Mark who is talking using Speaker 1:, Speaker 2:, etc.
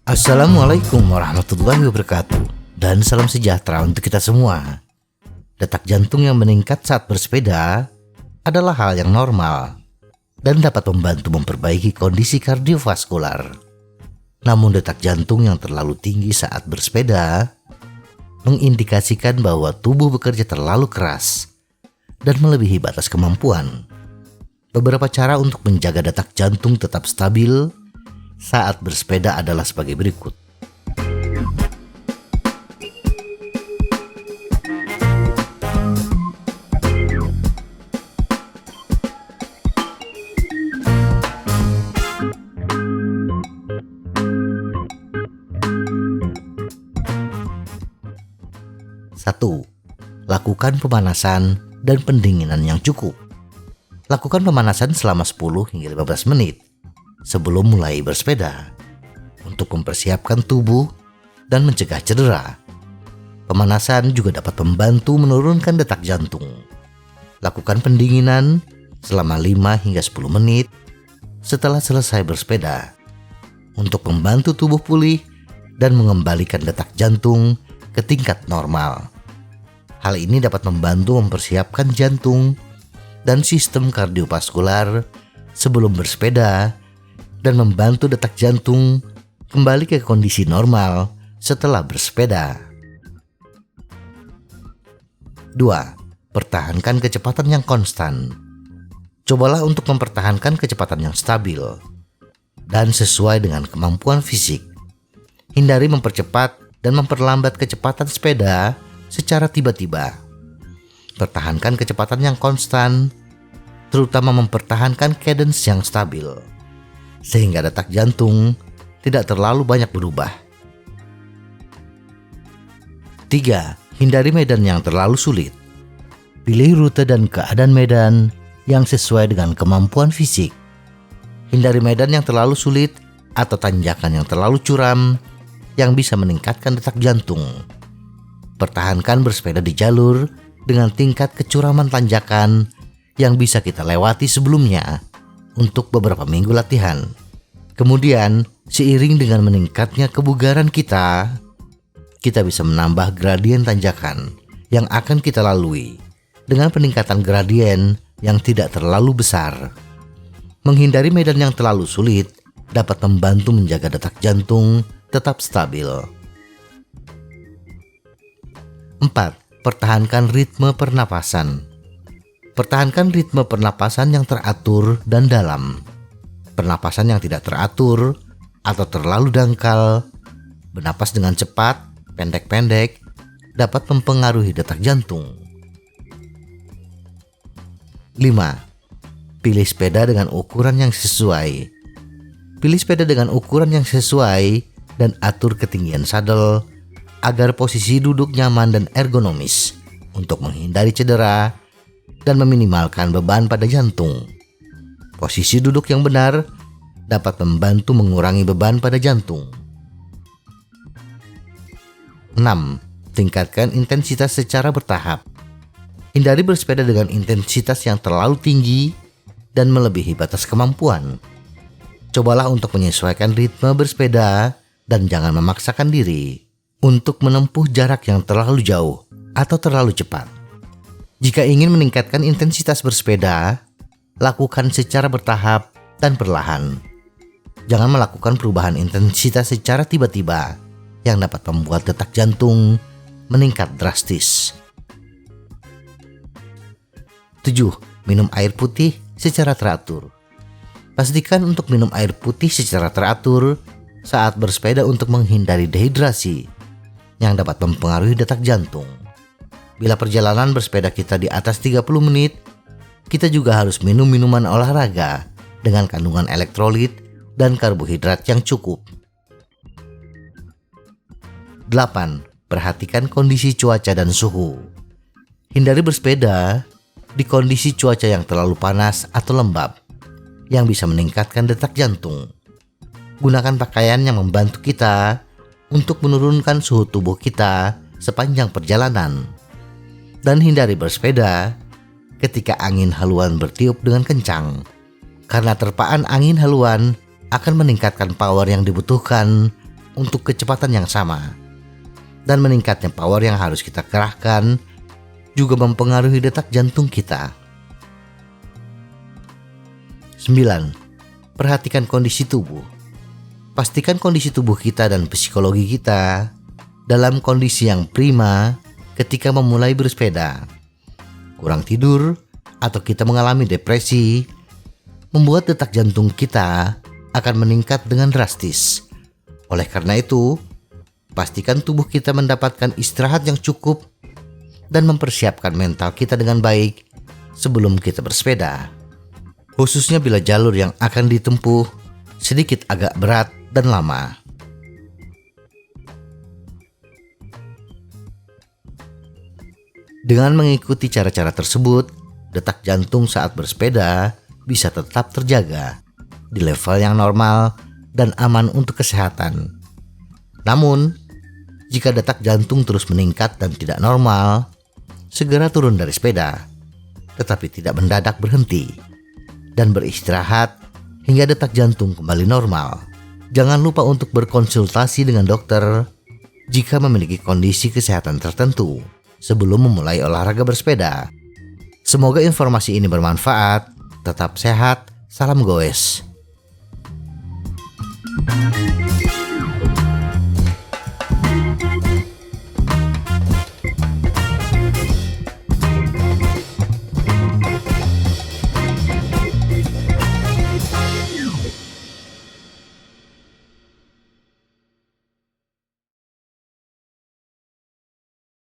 Speaker 1: Assalamualaikum warahmatullahi wabarakatuh, dan salam sejahtera untuk kita semua. Detak jantung yang meningkat saat bersepeda adalah hal yang normal dan dapat membantu memperbaiki kondisi kardiovaskular. Namun detak jantung yang terlalu tinggi saat bersepeda mengindikasikan bahwa tubuh bekerja terlalu keras dan melebihi batas kemampuan. Beberapa cara untuk menjaga detak jantung tetap stabil saat bersepeda adalah sebagai berikut. Satu, lakukan pemanasan dan pendinginan yang cukup. Lakukan pemanasan selama 10 hingga 15 menit sebelum mulai bersepeda untuk mempersiapkan tubuh dan mencegah cedera. Pemanasan juga dapat membantu menurunkan detak jantung. Lakukan pendinginan selama 5 hingga 10 menit setelah selesai bersepeda untuk membantu tubuh pulih dan mengembalikan detak jantung ke tingkat normal. Hal ini dapat membantu mempersiapkan jantung dan sistem kardiovaskular sebelum bersepeda dan membantu detak jantung kembali ke kondisi normal setelah bersepeda. 2. Pertahankan kecepatan yang konstan. Cobalah untuk mempertahankan kecepatan yang stabil dan sesuai dengan kemampuan fisik. Hindari mempercepat dan memperlambat kecepatan sepeda secara tiba-tiba. Pertahankan kecepatan yang konstan, terutama mempertahankan cadence yang stabil, sehingga detak jantung tidak terlalu banyak berubah. 3. Hindari medan yang terlalu sulit. Pilih rute dan keadaan medan yang sesuai dengan kemampuan fisik. Hindari medan yang terlalu sulit atau tanjakan yang terlalu curam yang bisa meningkatkan detak jantung. Pertahankan bersepeda di jalur dengan tingkat kecuraman tanjakan yang bisa kita lewati sebelumnya untuk beberapa minggu latihan. Kemudian, seiring dengan meningkatnya kebugaran kita bisa menambah gradien tanjakan yang akan kita lalui dengan peningkatan gradien yang tidak terlalu besar. Menghindari medan yang terlalu sulit dapat membantu menjaga detak jantung tetap stabil. 4. Pertahankan ritme pernapasan. Pertahankan ritme pernapasan yang teratur dan dalam. Pernapasan yang tidak teratur atau terlalu dangkal, bernapas dengan cepat, pendek-pendek, dapat mempengaruhi detak jantung. 5. Pilih sepeda dengan ukuran yang sesuai. Pilih sepeda dengan ukuran yang sesuai dan atur ketinggian sadel agar posisi duduk nyaman dan ergonomis untuk menghindari cedera dan meminimalkan beban pada jantung. Posisi duduk yang benar dapat membantu mengurangi beban pada jantung. 6. Tingkatkan intensitas secara bertahap. Hindari bersepeda dengan intensitas yang terlalu tinggi dan melebihi batas kemampuan. Cobalah untuk menyesuaikan ritme bersepeda dan jangan memaksakan diri untuk menempuh jarak yang terlalu jauh atau terlalu cepat. Jika ingin meningkatkan intensitas bersepeda, lakukan secara bertahap dan perlahan. Jangan melakukan perubahan intensitas secara tiba-tiba yang dapat membuat detak jantung meningkat drastis. 7. Minum air putih secara teratur. Pastikan untuk minum air putih secara teratur saat bersepeda untuk menghindari dehidrasi yang dapat mempengaruhi detak jantung. Bila perjalanan bersepeda kita di atas 30 menit, kita juga harus minum minuman olahraga dengan kandungan elektrolit dan karbohidrat yang cukup. 8. Perhatikan kondisi cuaca dan suhu. Hindari bersepeda di kondisi cuaca yang terlalu panas atau lembab yang bisa meningkatkan detak jantung. Gunakan pakaian yang membantu kita untuk menurunkan suhu tubuh kita sepanjang perjalanan. Dan hindari bersepeda ketika angin haluan bertiup dengan kencang. Karena terpaan angin haluan akan meningkatkan power yang dibutuhkan untuk kecepatan yang sama. Dan meningkatnya power yang harus kita kerahkan juga mempengaruhi detak jantung kita. 9. Perhatikan kondisi tubuh. Pastikan kondisi tubuh kita dan psikologi kita dalam kondisi yang prima ketika memulai bersepeda. Kurang tidur atau kita mengalami depresi membuat detak jantung kita akan meningkat dengan drastis. Oleh karena itu, pastikan tubuh kita mendapatkan istirahat yang cukup dan mempersiapkan mental kita dengan baik sebelum kita bersepeda. Khususnya bila jalur yang akan ditempuh sedikit agak berat dan lama. Dengan mengikuti cara-cara tersebut, detak jantung saat bersepeda bisa tetap terjaga di level yang normal dan aman untuk kesehatan. Namun, jika detak jantung terus meningkat dan tidak normal, segera turun dari sepeda, tetapi tidak mendadak berhenti, dan beristirahat hingga detak jantung kembali normal. Jangan lupa untuk berkonsultasi dengan dokter jika memiliki kondisi kesehatan tertentu sebelum memulai olahraga bersepeda. Semoga informasi ini bermanfaat. Tetap sehat, salam goes.